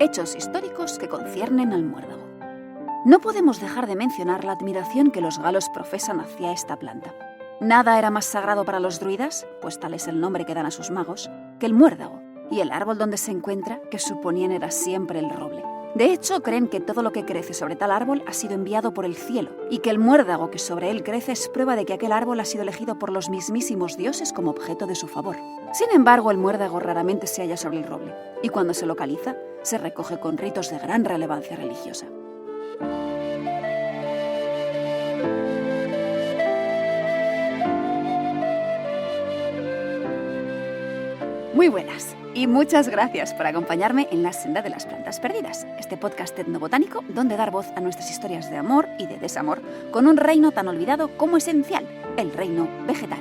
Hechos históricos que conciernen al muérdago. No podemos dejar de mencionar la admiración que los galos profesan hacia esta planta. Nada era más sagrado para los druidas, pues tal es el nombre que dan a sus magos, que el muérdago, y el árbol donde se encuentra, que suponían era siempre el roble. De hecho, creen que todo lo que crece sobre tal árbol ha sido enviado por el cielo, y que el muérdago que sobre él crece es prueba de que aquel árbol ha sido elegido por los mismísimos dioses como objeto de su favor. Sin embargo, el muérdago raramente se halla sobre el roble, y cuando se localiza, se recoge con ritos de gran relevancia religiosa. Muy buenas y muchas gracias por acompañarme en La Senda de las Plantas Perdidas, este podcast etnobotánico donde dar voz a nuestras historias de amor y de desamor con un reino tan olvidado como esencial, el reino vegetal.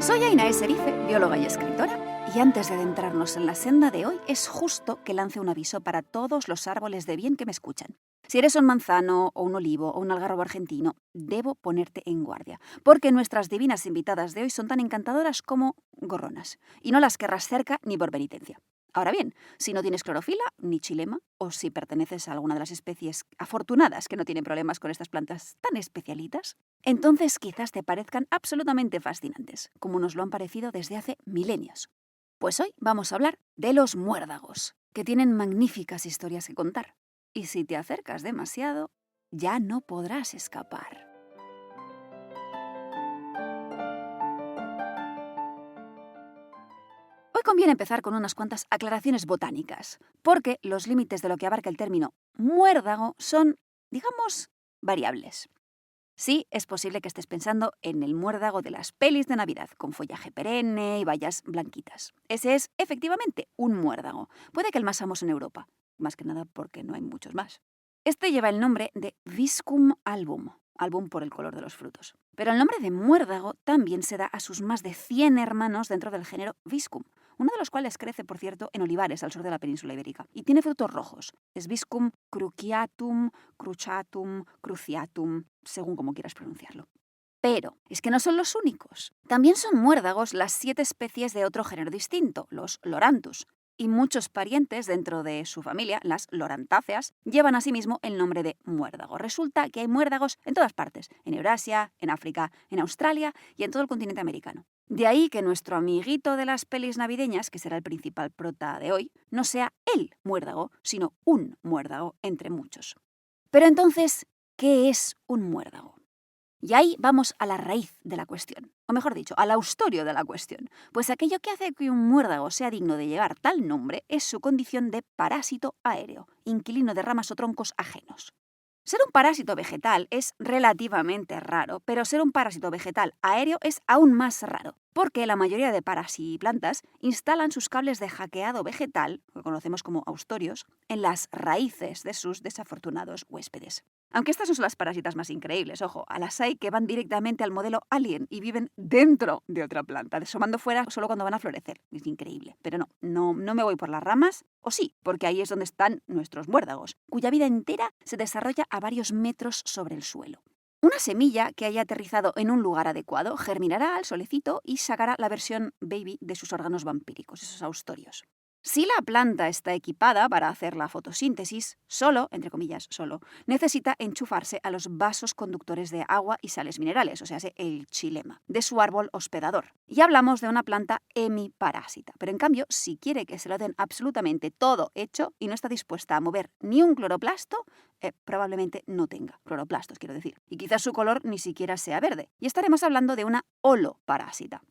Soy Aina Eserife, bióloga y escritora, y antes de adentrarnos en la senda de hoy es justo que lance un aviso para todos los árboles de bien que me escuchan. Si eres un manzano o un olivo o un algarrobo argentino, debo ponerte en guardia, porque nuestras divinas invitadas de hoy son tan encantadoras como gorronas, y no las querrás cerca ni por penitencia. Ahora bien, si no tienes clorofila ni xilema, o si perteneces a alguna de las especies afortunadas que no tienen problemas con estas plantas tan especialitas, entonces quizás te parezcan absolutamente fascinantes, como nos lo han parecido desde hace milenios. Pues hoy vamos a hablar de los muérdagos, que tienen magníficas historias que contar. Y si te acercas demasiado, ya no podrás escapar. Hoy conviene empezar con unas cuantas aclaraciones botánicas, porque los límites de lo que abarca el término muérdago son, digamos, variables. Sí, es posible que estés pensando en el muérdago de las pelis de Navidad, con follaje perenne y bayas blanquitas. Ese es, efectivamente, un muérdago. Puede que el más famoso en Europa, más que nada porque no hay muchos más. Este lleva el nombre de Viscum album, album por el color de los frutos. Pero el nombre de muérdago también se da a sus más de 100 hermanos dentro del género Viscum, uno de los cuales crece, por cierto, en olivares al sur de la península ibérica, y tiene frutos rojos. Es Viscum cruciatum, cruchatum, cruciatum, según como quieras pronunciarlo. Pero es que no son los únicos. También son muérdagos las 7 especies de otro género distinto, los Loranthus, y muchos parientes dentro de su familia, las Lorantáceas, llevan asimismo el nombre de muérdago. Resulta que hay muérdagos en todas partes, en Eurasia, en África, en Australia y en todo el continente americano. De ahí que nuestro amiguito de las pelis navideñas, que será el principal prota de hoy, no sea el muérdago, sino un muérdago entre muchos. Pero entonces, ¿qué es un muérdago? Y ahí vamos a la raíz de la cuestión, o mejor dicho, al austorio de la cuestión, pues aquello que hace que un muérdago sea digno de llevar tal nombre es su condición de parásito aéreo, inquilino de ramas o troncos ajenos. Ser un parásito vegetal es relativamente raro, pero ser un parásito vegetal aéreo es aún más raro, porque la mayoría de parasiplantas instalan sus cables de hackeado vegetal, que conocemos como austorios, en las raíces de sus desafortunados huéspedes. Aunque estas no son las parásitas más increíbles, ojo, a las hay que van directamente al modelo Alien y viven dentro de otra planta, asomando fuera solo cuando van a florecer. Es increíble, pero no me voy por las ramas, o sí, porque ahí es donde están nuestros muérdagos, cuya vida entera se desarrolla a varios metros sobre el suelo. Una semilla que haya aterrizado en un lugar adecuado germinará al solecito y sacará la versión baby de sus órganos vampíricos, esos austorios. Si la planta está equipada para hacer la fotosíntesis, solo, entre comillas, solo, necesita enchufarse a los vasos conductores de agua y sales minerales, o sea, el xilema, de su árbol hospedador. Y hablamos de una planta hemiparásita. Pero en cambio, si quiere que se lo den absolutamente todo hecho y no está dispuesta a mover ni un cloroplasto, probablemente no tenga cloroplastos, quiero decir. Y quizás su color ni siquiera sea verde. Y estaremos hablando de una holoparásita.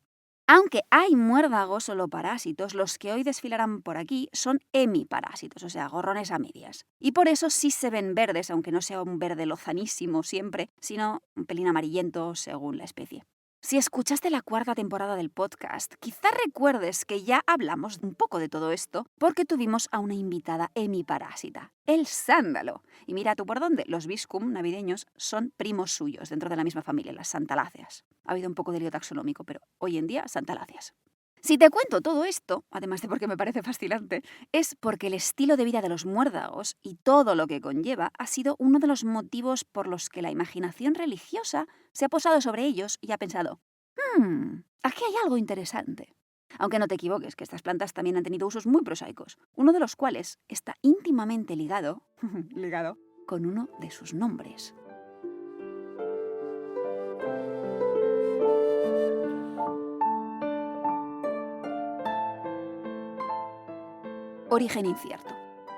Aunque hay muérdagos holoparásitos, los que hoy desfilarán por aquí son hemiparásitos, o sea, gorrones a medias. Y por eso sí se ven verdes, aunque no sea un verde lozanísimo siempre, sino un pelín amarillento según la especie. Si escuchaste la 4ª temporada del podcast, quizá recuerdes que ya hablamos un poco de todo esto porque tuvimos a una invitada hemiparásita, el sándalo. Y mira tú por dónde, los Viscum navideños son primos suyos dentro de la misma familia, las santaláceas. Ha habido un poco de lío taxonómico, pero hoy en día santaláceas. Si te cuento todo esto, además de porque me parece fascinante, es porque el estilo de vida de los muérdagos y todo lo que conlleva ha sido uno de los motivos por los que la imaginación religiosa se ha posado sobre ellos y ha pensado, Aquí hay algo interesante. Aunque no te equivoques, que estas plantas también han tenido usos muy prosaicos, uno de los cuales está íntimamente ligado, ligado con uno de sus nombres. Origen incierto.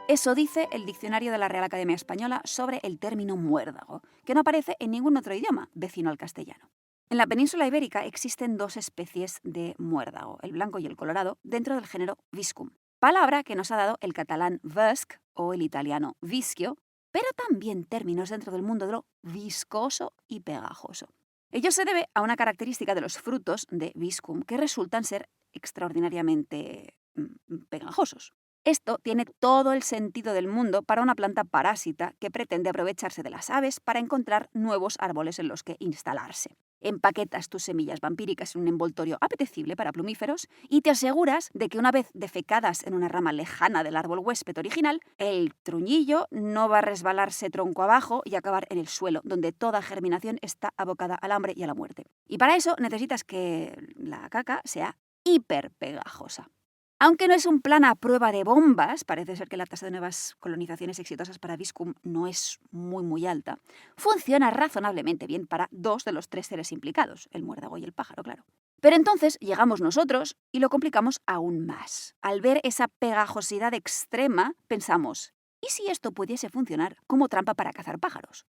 Eso dice el diccionario de la Real Academia Española sobre el término muérdago, que no aparece en ningún otro idioma vecino al castellano. En la península ibérica existen dos especies de muérdago, el blanco y el colorado, dentro del género Viscum, palabra que nos ha dado el catalán vesc o el italiano vischio, pero también términos dentro del mundo de lo viscoso y pegajoso. Ello se debe a una característica de los frutos de Viscum que resultan ser extraordinariamente pegajosos. Esto tiene todo el sentido del mundo para una planta parásita que pretende aprovecharse de las aves para encontrar nuevos árboles en los que instalarse. Empaquetas tus semillas vampíricas en un envoltorio apetecible para plumíferos y te aseguras de que una vez defecadas en una rama lejana del árbol huésped original, el truñillo no va a resbalarse tronco abajo y acabar en el suelo, donde toda germinación está abocada al hambre y a la muerte. Y para eso necesitas que la caca sea hiperpegajosa. Aunque no es un plan a prueba de bombas, parece ser que la tasa de nuevas colonizaciones exitosas para Viscum no es muy alta, funciona razonablemente bien para dos de los tres seres implicados, el muérdago y el pájaro, claro. Pero entonces llegamos nosotros y lo complicamos aún más. Al ver esa pegajosidad extrema, pensamos, ¿y si esto pudiese funcionar como trampa para cazar pájaros?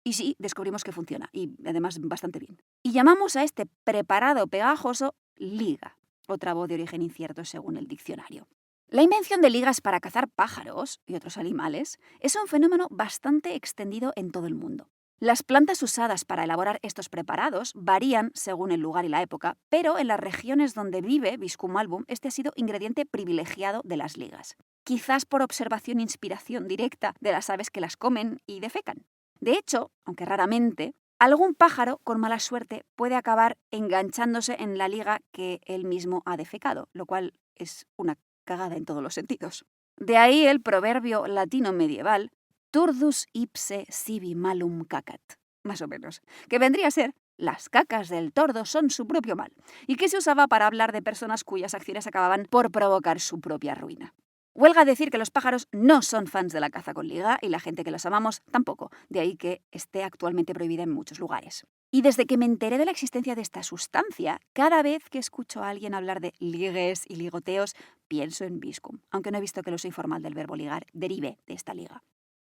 Y sí, descubrimos que funciona, y además bastante bien. Y llamamos a este preparado pegajoso liga. Otra voz de origen incierto según el diccionario. La invención de ligas para cazar pájaros y otros animales es un fenómeno bastante extendido en todo el mundo. Las plantas usadas para elaborar estos preparados varían según el lugar y la época, pero en las regiones donde vive Viscum album este ha sido ingrediente privilegiado de las ligas. Quizás por observación e inspiración directa de las aves que las comen y defecan. De hecho, aunque raramente, algún pájaro con mala suerte puede acabar enganchándose en la liga que él mismo ha defecado, lo cual es una cagada en todos los sentidos. De ahí el proverbio latino medieval turdus ipse sibi malum cacat, más o menos, que vendría a ser las cacas del tordo son su propio mal, y que se usaba para hablar de personas cuyas acciones acababan por provocar su propia ruina. Huelga decir que los pájaros no son fans de la caza con liga y la gente que los amamos tampoco, de ahí que esté actualmente prohibida en muchos lugares. Y desde que me enteré de la existencia de esta sustancia, cada vez que escucho a alguien hablar de ligues y ligoteos, pienso en Viscum, aunque no he visto que el uso informal del verbo ligar derive de esta liga.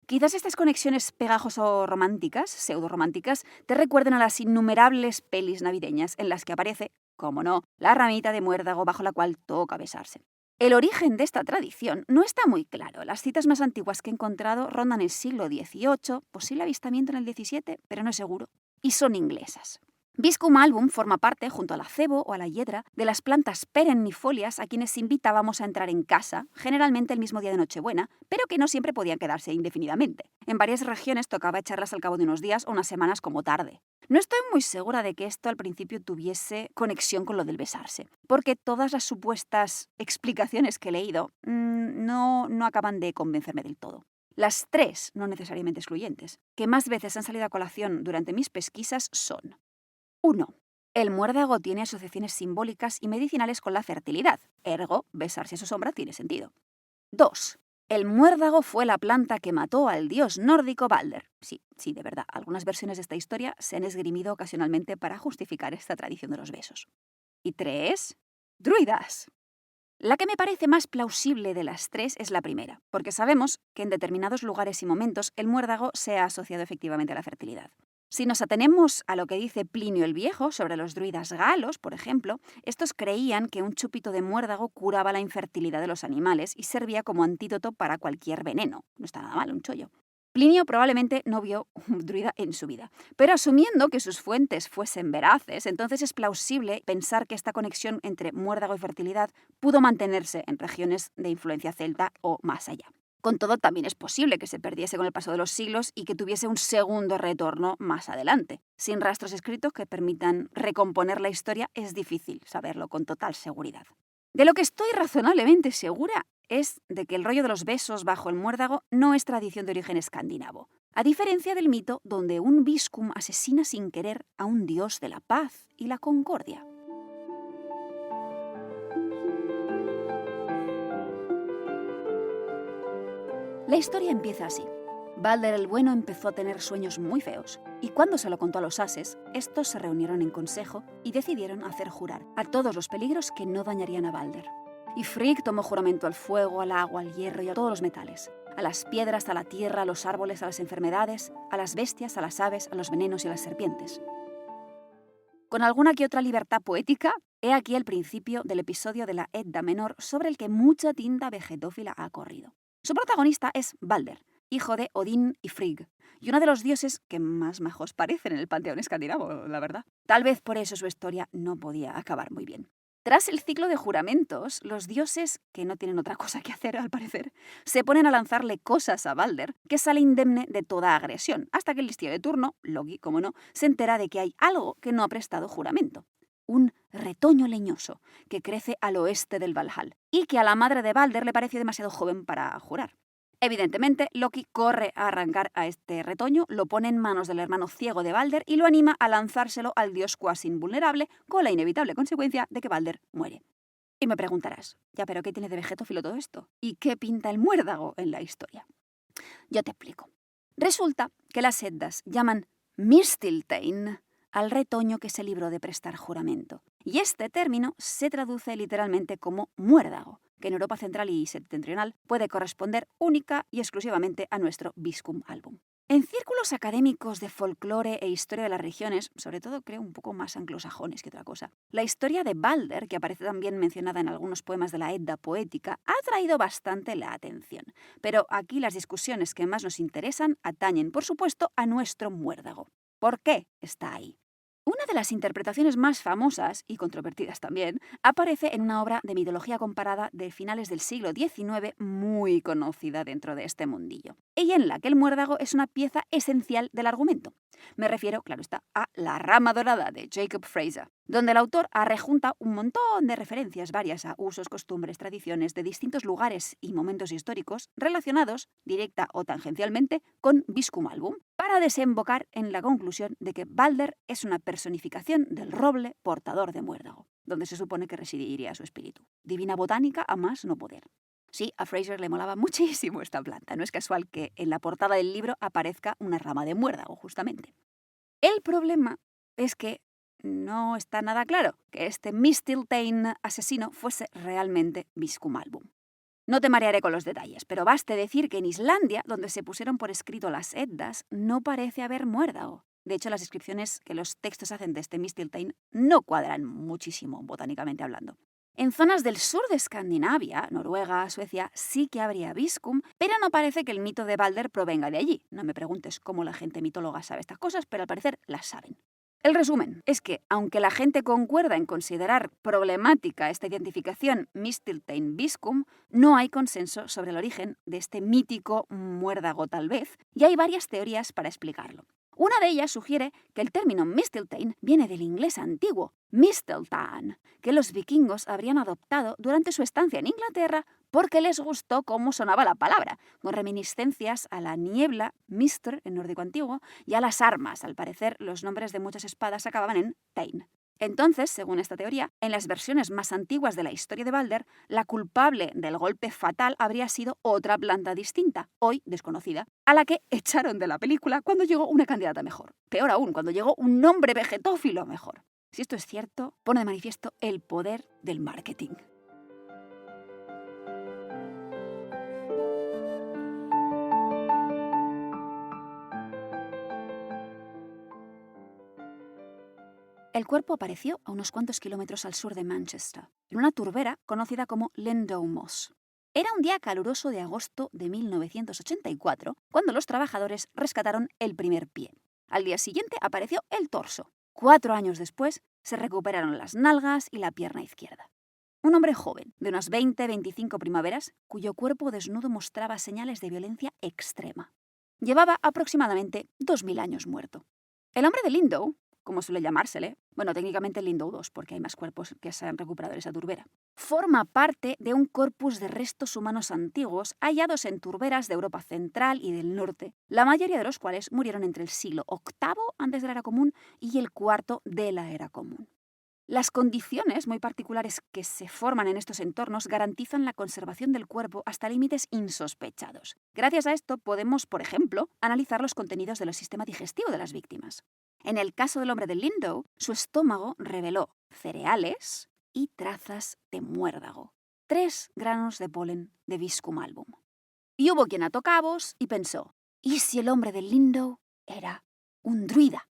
Quizás estas conexiones pegajoso-románticas, pseudo-románticas, te recuerden a las innumerables pelis navideñas en las que aparece, como no, la ramita de muérdago bajo la cual toca besarse. El origen de esta tradición no está muy claro. Las citas más antiguas que he encontrado rondan el siglo XVIII, posible avistamiento en el XVII, pero no es seguro, y son inglesas. Viscum album forma parte, junto al acebo o a la hiedra, de las plantas perennifolias a quienes invitábamos a entrar en casa, generalmente el mismo día de Nochebuena, pero que no siempre podían quedarse indefinidamente. En varias regiones tocaba echarlas al cabo de unos días o unas semanas como tarde. No estoy muy segura de que esto al principio tuviese conexión con lo del besarse, porque todas las supuestas explicaciones que he leído no acaban de convencerme del todo. Las tres, no necesariamente excluyentes, que más veces han salido a colación durante mis pesquisas son: 1. El muérdago tiene asociaciones simbólicas y medicinales con la fertilidad, ergo, besarse a su sombra tiene sentido. 2. El muérdago fue la planta que mató al dios nórdico Balder. Sí, de verdad, algunas versiones de esta historia se han esgrimido ocasionalmente para justificar esta tradición de los besos. Y 3. Druidas. La que me parece más plausible de las tres es la primera, porque sabemos que en determinados lugares y momentos el muérdago se ha asociado efectivamente a la fertilidad. Si nos atenemos a lo que dice Plinio el Viejo sobre los druidas galos, por ejemplo, estos creían que un chupito de muérdago curaba la infertilidad de los animales y servía como antídoto para cualquier veneno. No está nada mal un chollo. Plinio probablemente no vio un druida en su vida, pero asumiendo que sus fuentes fuesen veraces, entonces es plausible pensar que esta conexión entre muérdago y fertilidad pudo mantenerse en regiones de influencia celta o más allá. Con todo, también es posible que se perdiese con el paso de los siglos y que tuviese un segundo retorno más adelante. Sin rastros escritos que permitan recomponer la historia, es difícil saberlo con total seguridad. De lo que estoy razonablemente segura es de que el rollo de los besos bajo el muérdago no es tradición de origen escandinavo. a diferencia del mito donde un Viscum asesina sin querer a un dios de la paz y la concordia. La historia empieza así. Balder el Bueno empezó a tener sueños muy feos, y cuando se lo contó a los ases, estos se reunieron en consejo y decidieron hacer jurar a todos los peligros que no dañarían a Balder. Y Frigg tomó juramento al fuego, al agua, al hierro y a todos los metales, a las piedras, a la tierra, a los árboles, a las enfermedades, a las bestias, a las aves, a los venenos y a las serpientes. Con alguna que otra libertad poética, he aquí el principio del episodio de la Edda Menor sobre el que mucha tinta vegetófila ha corrido. Su protagonista es Balder, hijo de Odín y Frigg, y uno de los dioses que más majos parecen en el panteón escandinavo, la verdad. Tal vez por eso su historia no podía acabar muy bien. Tras el ciclo de juramentos, los dioses, que no tienen otra cosa que hacer al parecer, se ponen a lanzarle cosas a Balder, que sale indemne de toda agresión, hasta que el listillo de turno, Loki, como no, se entera de que hay algo que no ha prestado juramento. Un retoño leñoso que crece al oeste del Valhall y que a la madre de Balder le parece demasiado joven para jurar. Evidentemente, Loki corre a arrancar a este retoño, lo pone en manos del hermano ciego de Balder y lo anima a lanzárselo al dios cuasi invulnerable, con la inevitable consecuencia de que Balder muere. Y me preguntarás, ya, pero ¿qué tiene de vegetófilo todo esto? ¿Y qué pinta el muérdago en la historia? Yo te explico. Resulta que las Eddas llaman Mistiltein al retoño que se libró de prestar juramento. Y este término se traduce literalmente como muérdago, que en Europa Central y Septentrional puede corresponder única y exclusivamente a nuestro Viscum album. En círculos académicos de folclore e historia de las regiones, sobre todo creo un poco más anglosajones que otra cosa, la historia de Balder, que aparece también mencionada en algunos poemas de la Edda poética, ha atraído bastante la atención. Pero aquí las discusiones que más nos interesan atañen, por supuesto, a nuestro muérdago. ¿Por qué está ahí? Una de las interpretaciones más famosas, y controvertidas también, aparece en una obra de mitología comparada de finales del siglo XIX muy conocida dentro de este mundillo, y en la que el muérdago es una pieza esencial del argumento. Me refiero, claro está, a La Rama Dorada de Jacob Fraser, donde el autor arrejunta un montón de referencias varias a usos, costumbres, tradiciones de distintos lugares y momentos históricos relacionados, directa o tangencialmente, con Viscum album, para desembocar en la conclusión de que Balder es una personificación del roble portador de muérdago, donde se supone que residiría su espíritu. Divina botánica a más no poder. Sí, a Fraser le molaba muchísimo esta planta. No es casual que en la portada del libro aparezca una rama de muérdago, justamente. El problema es que no está nada claro que este Mistiltein asesino fuese realmente Viscum album. No te marearé con los detalles, pero baste decir que en Islandia, donde se pusieron por escrito las Eddas, no parece haber muérdago. De hecho, las descripciones que los textos hacen de este Mistiltein no cuadran muchísimo, botánicamente hablando. En zonas del sur de Escandinavia, Noruega, Suecia, sí que habría Viscum, pero no parece que el mito de Balder provenga de allí. No me preguntes cómo la gente mitóloga sabe estas cosas, pero al parecer las saben. El resumen es que, aunque la gente concuerda en considerar problemática esta identificación Mistiltein-Viscum, no hay consenso sobre el origen de este mítico muérdago tal vez, y hay varias teorías para explicarlo. Una de ellas sugiere que el término Mistiltein viene del inglés antiguo, Misteltaan, que los vikingos habrían adoptado durante su estancia en Inglaterra porque les gustó cómo sonaba la palabra, con reminiscencias a la niebla, Mistr en nórdico antiguo, y a las armas. Al parecer, los nombres de muchas espadas acababan en Tain. Entonces, según esta teoría, en las versiones más antiguas de la historia de Balder, la culpable del golpe fatal habría sido otra planta distinta, hoy desconocida, a la que echaron de la película cuando llegó una candidata mejor. Peor aún, cuando llegó un nombre vegetófilo mejor. Si esto es cierto, pone de manifiesto el poder del marketing. El cuerpo apareció a unos cuantos kilómetros al sur de Manchester, en una turbera conocida como Lindow Moss. Era un día caluroso de agosto de 1984, cuando los trabajadores rescataron el primer pie. Al día siguiente apareció el torso. 4 años después, se recuperaron las nalgas y la pierna izquierda. Un hombre joven, de unas 20-25 primaveras, cuyo cuerpo desnudo mostraba señales de violencia extrema. Llevaba aproximadamente 2000 años muerto. El hombre de Lindow, como suele llamársele, bueno, técnicamente el Lindau II, porque hay más cuerpos que se han recuperado de esa turbera, forma parte de un corpus de restos humanos antiguos hallados en turberas de Europa central y del norte, la mayoría de los cuales murieron entre el siglo VIII antes de la era común y el IV de la era común. Las condiciones muy particulares que se forman en estos entornos garantizan la conservación del cuerpo hasta límites insospechados. Gracias a esto podemos, por ejemplo, analizar los contenidos del sistema digestivo de las víctimas. En el caso del hombre de Lindau, su estómago reveló cereales y trazas de muérdago, 3 granos de polen de Viscum album. Y hubo quien ató cabos y pensó, ¿y si el hombre de Lindau era un druida?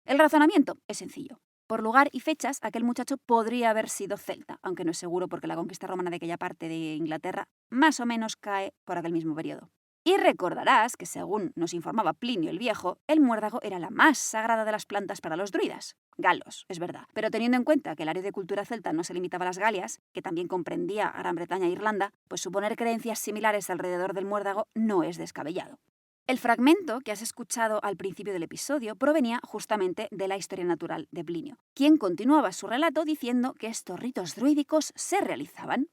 El razonamiento es sencillo. Por lugar y fechas, aquel muchacho podría haber sido celta, aunque no es seguro porque la conquista romana de aquella parte de Inglaterra más o menos cae por aquel mismo periodo. Y recordarás que, según nos informaba Plinio el Viejo, el muérdago era la más sagrada de las plantas para los druidas. Galos, es verdad. Pero teniendo en cuenta que el área de cultura celta no se limitaba a las Galias, que también comprendía a Gran Bretaña e Irlanda, pues suponer creencias similares alrededor del muérdago no es descabellado. El fragmento que has escuchado al principio del episodio provenía justamente de la Historia Natural de Plinio, quien continuaba su relato diciendo que estos ritos druídicos se realizaban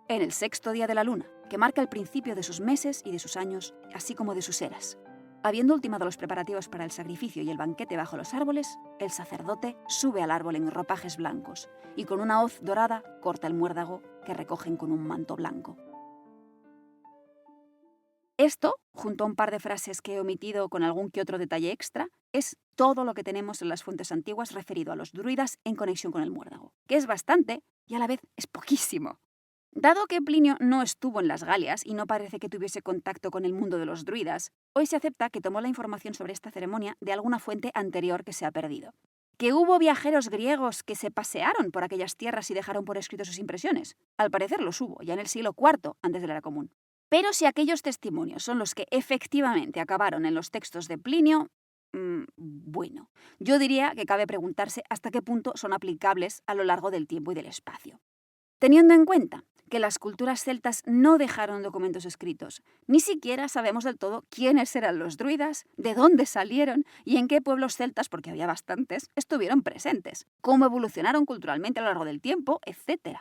en el 6º día de la luna, que marca el principio de sus meses y de sus años, así como de sus eras. Habiendo ultimado los preparativos para el sacrificio y el banquete bajo los árboles, el sacerdote sube al árbol en ropajes blancos y con una hoz dorada corta el muérdago que recogen con un manto blanco. Esto, junto a un par de frases que he omitido con algún que otro detalle extra, es todo lo que tenemos en las fuentes antiguas referido a los druidas en conexión con el muérdago, que es bastante y a la vez es poquísimo. Dado que Plinio no estuvo en las Galias y no parece que tuviese contacto con el mundo de los druidas, hoy se acepta que tomó la información sobre esta ceremonia de alguna fuente anterior que se ha perdido. ¿Que hubo viajeros griegos que se pasearon por aquellas tierras y dejaron por escrito sus impresiones? Al parecer los hubo, ya en el siglo IV antes de la era común. Pero si aquellos testimonios son los que efectivamente acabaron en los textos de Plinio, bueno, yo diría que cabe preguntarse hasta qué punto son aplicables a lo largo del tiempo y del espacio. Teniendo en cuenta que las culturas celtas no dejaron documentos escritos, ni siquiera sabemos del todo quiénes eran los druidas, de dónde salieron y en qué pueblos celtas, porque había bastantes, estuvieron presentes, cómo evolucionaron culturalmente a lo largo del tiempo, etc.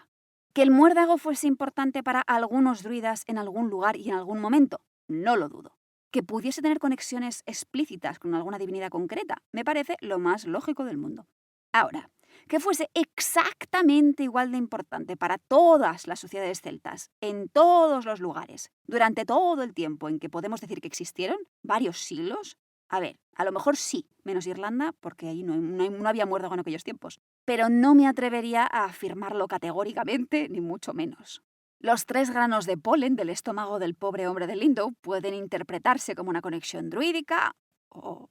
¿Que el muérdago fuese importante para algunos druidas en algún lugar y en algún momento? No lo dudo. ¿Que pudiese tener conexiones explícitas con alguna divinidad concreta? Me parece lo más lógico del mundo. Ahora, que fuese exactamente igual de importante para todas las sociedades celtas, en todos los lugares, durante todo el tiempo en que podemos decir que existieron, varios siglos. A ver, a lo mejor sí, menos Irlanda, porque ahí no había muérdago en aquellos tiempos. Pero no me atrevería a afirmarlo categóricamente, ni mucho menos. Los 3 granos de polen del estómago del pobre hombre de Lindau pueden interpretarse como una conexión druídica o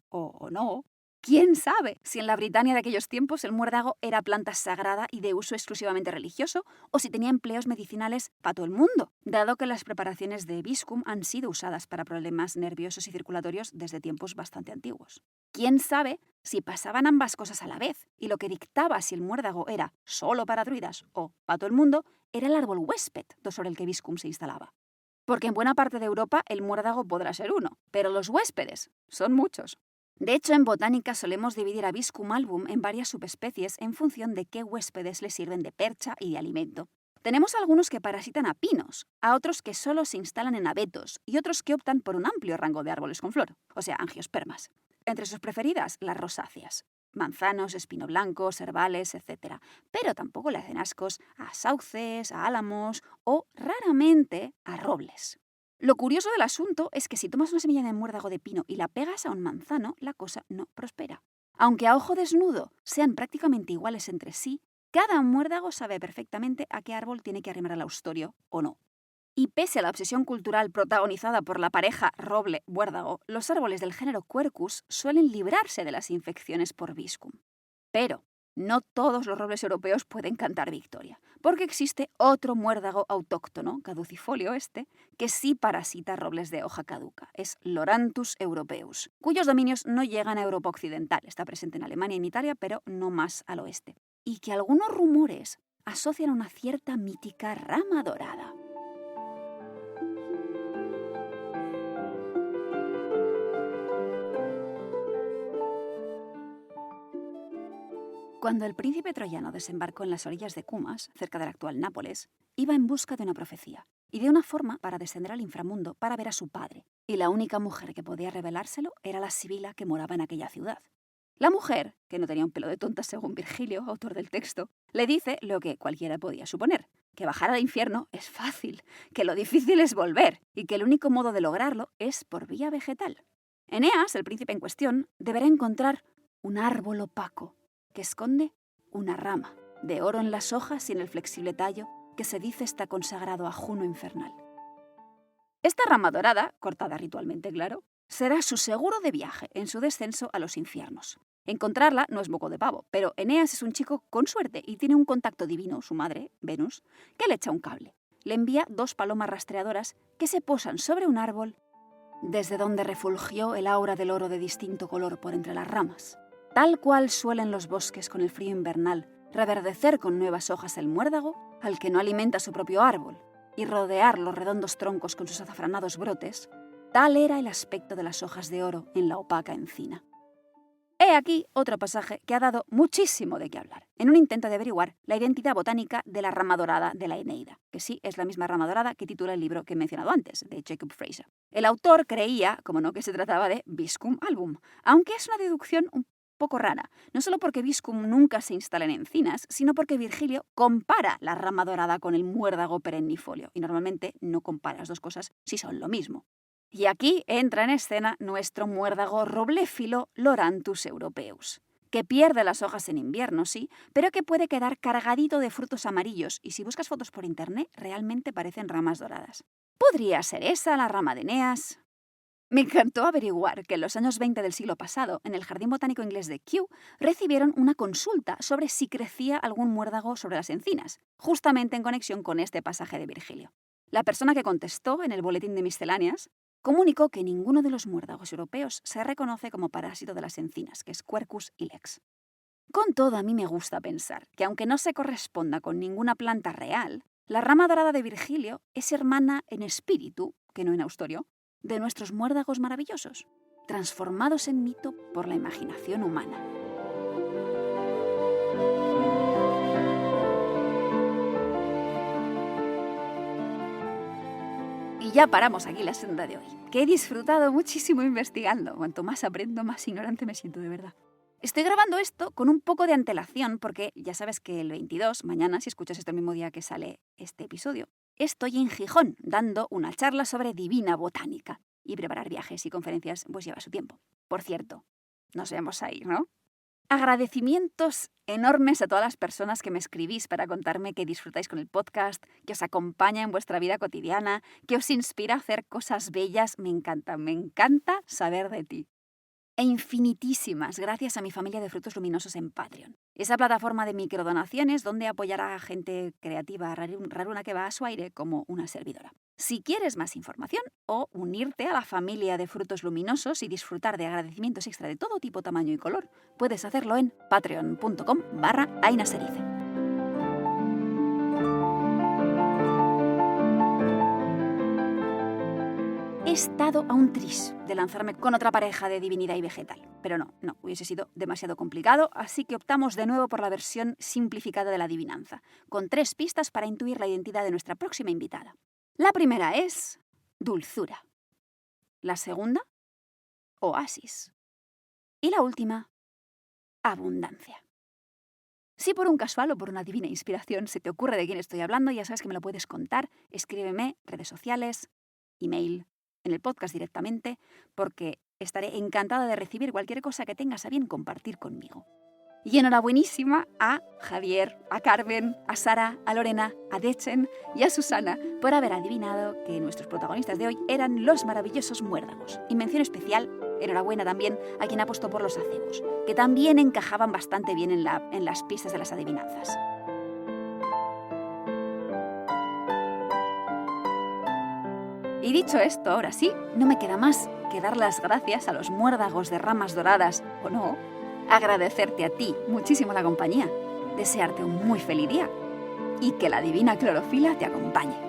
no. ¿Quién sabe si en la Britania de aquellos tiempos el muérdago era planta sagrada y de uso exclusivamente religioso o si tenía empleos medicinales para todo el mundo, dado que las preparaciones de Viscum han sido usadas para problemas nerviosos y circulatorios desde tiempos bastante antiguos? ¿Quién sabe si pasaban ambas cosas a la vez y lo que dictaba si el muérdago era solo para druidas o para todo el mundo era el árbol huésped sobre el que Viscum se instalaba? Porque en buena parte de Europa el muérdago podrá ser uno, pero los huéspedes son muchos. De hecho, en botánica solemos dividir a Viscum album en varias subespecies en función de qué huéspedes le sirven de percha y de alimento. Tenemos algunos que parasitan a pinos, a otros que solo se instalan en abetos y otros que optan por un amplio rango de árboles con flor, o sea, angiospermas. Entre sus preferidas, las rosáceas, manzanos, espinoblancos, herbales, etc. Pero tampoco le hacen ascos a sauces, a álamos o, raramente, a robles. Lo curioso del asunto es que si tomas una semilla de muérdago de pino y la pegas a un manzano, la cosa no prospera. Aunque a ojo desnudo sean prácticamente iguales entre sí, cada muérdago sabe perfectamente a qué árbol tiene que arrimar el austorio o no. Y pese a la obsesión cultural protagonizada por la pareja roble-muérdago, los árboles del género Quercus suelen librarse de las infecciones por Viscum. Pero no todos los robles europeos pueden cantar victoria, porque existe otro muérdago autóctono, caducifolio que sí parasita robles de hoja caduca. Es Loranthus europeus, cuyos dominios no llegan a Europa occidental. Está presente en Alemania y en Italia, pero no más al oeste. Y que algunos rumores asocian a una cierta mítica rama dorada. Cuando el príncipe troyano desembarcó en las orillas de Cumas, cerca del actual Nápoles, iba en busca de una profecía y de una forma para descender al inframundo para ver a su padre, y la única mujer que podía revelárselo era la sibila que moraba en aquella ciudad. La mujer, que no tenía un pelo de tonta según Virgilio, autor del texto, le dice lo que cualquiera podía suponer, que bajar al infierno es fácil, que lo difícil es volver y que el único modo de lograrlo es por vía vegetal. Eneas, el príncipe en cuestión, deberá encontrar un árbol opaco que esconde una rama, de oro en las hojas y en el flexible tallo, que se dice está consagrado a Juno infernal. Esta rama dorada, cortada ritualmente claro, será su seguro de viaje en su descenso a los infiernos. Encontrarla no es moco de pavo, pero Eneas es un chico con suerte y tiene un contacto divino, su madre, Venus, que le echa un cable. Le envía 2 palomas rastreadoras que se posan sobre un árbol desde donde refulgió el aura del oro de distinto color por entre las ramas. Tal cual suelen los bosques con el frío invernal reverdecer con nuevas hojas el muérdago al que no alimenta su propio árbol y rodear los redondos troncos con sus azafranados brotes, tal era el aspecto de las hojas de oro en la opaca encina. He aquí otro pasaje que ha dado muchísimo de qué hablar, en un intento de averiguar la identidad botánica de la rama dorada de la Eneida, que sí es la misma rama dorada que titula el libro que he mencionado antes, de Jacob Fraser. El autor creía, como no, que se trataba de Viscum album, aunque es una deducción un poco rara, no solo porque Viscum nunca se instala en encinas, sino porque Virgilio compara la rama dorada con el muérdago perennifolio, y normalmente no compara las dos cosas si son lo mismo. Y aquí entra en escena nuestro muérdago robléfilo Loranthus europeus, que pierde las hojas en invierno, sí, pero que puede quedar cargadito de frutos amarillos y si buscas fotos por internet realmente parecen ramas doradas. ¿Podría ser esa la rama de Eneas? Me encantó averiguar que en los años 20 del siglo pasado, en el Jardín Botánico Inglés de Kew, recibieron una consulta sobre si crecía algún muérdago sobre las encinas, justamente en conexión con este pasaje de Virgilio. La persona que contestó en el boletín de misceláneas comunicó que ninguno de los muérdagos europeos se reconoce como parásito de las encinas, que es Quercus ilex. Con todo, a mí me gusta pensar que aunque no se corresponda con ninguna planta real, la rama dorada de Virgilio es hermana en espíritu, que no en austorio, de nuestros muérdagos maravillosos, transformados en mito por la imaginación humana. Y ya paramos aquí la senda de hoy, que he disfrutado muchísimo investigando. Cuanto más aprendo, más ignorante me siento de verdad. Estoy grabando esto con un poco de antelación porque ya sabes que el 22, mañana, si escuchas esto el mismo día que sale este episodio, estoy en Gijón dando una charla sobre divina botánica. Y preparar viajes y conferencias pues lleva su tiempo. Por cierto, nos vemos ahí, ¿no? Agradecimientos enormes a todas las personas que me escribís para contarme que disfrutáis con el podcast, que os acompaña en vuestra vida cotidiana, que os inspira a hacer cosas bellas. Me encanta saber de ti. E infinitísimas gracias a mi familia de Frutos Luminosos en Patreon. Esa plataforma de microdonaciones donde apoyar a gente creativa raruna que va a su aire como una servidora. Si quieres más información o unirte a la familia de Frutos Luminosos y disfrutar de agradecimientos extra de todo tipo, tamaño y color, puedes hacerlo en patreon.com/ainaserice. He estado a un tris de lanzarme con otra pareja de divinidad y vegetal, pero no, hubiese sido demasiado complicado, así que optamos de nuevo por la versión simplificada de la adivinanza, con 3 pistas para intuir la identidad de nuestra próxima invitada. La primera es dulzura, la segunda, oasis, y la última, abundancia. Si por un casual o por una divina inspiración se te ocurre de quién estoy hablando, ya sabes que me lo puedes contar, escríbeme, redes sociales, email, en el podcast directamente, porque estaré encantada de recibir cualquier cosa que tengas a bien compartir conmigo. Y enhorabuenísima a Javier, a Carmen, a Sara, a Lorena, a Dechen y a Susana por haber adivinado que nuestros protagonistas de hoy eran los maravillosos muérdagos. Y mención especial, enhorabuena también a quien apostó por los acebos, que también encajaban bastante bien en las pistas de las adivinanzas. Y dicho esto, ahora sí, no me queda más que dar las gracias a los muérdagos de ramas doradas, o no, agradecerte a ti muchísimo la compañía, desearte un muy feliz día y que la divina clorofila te acompañe.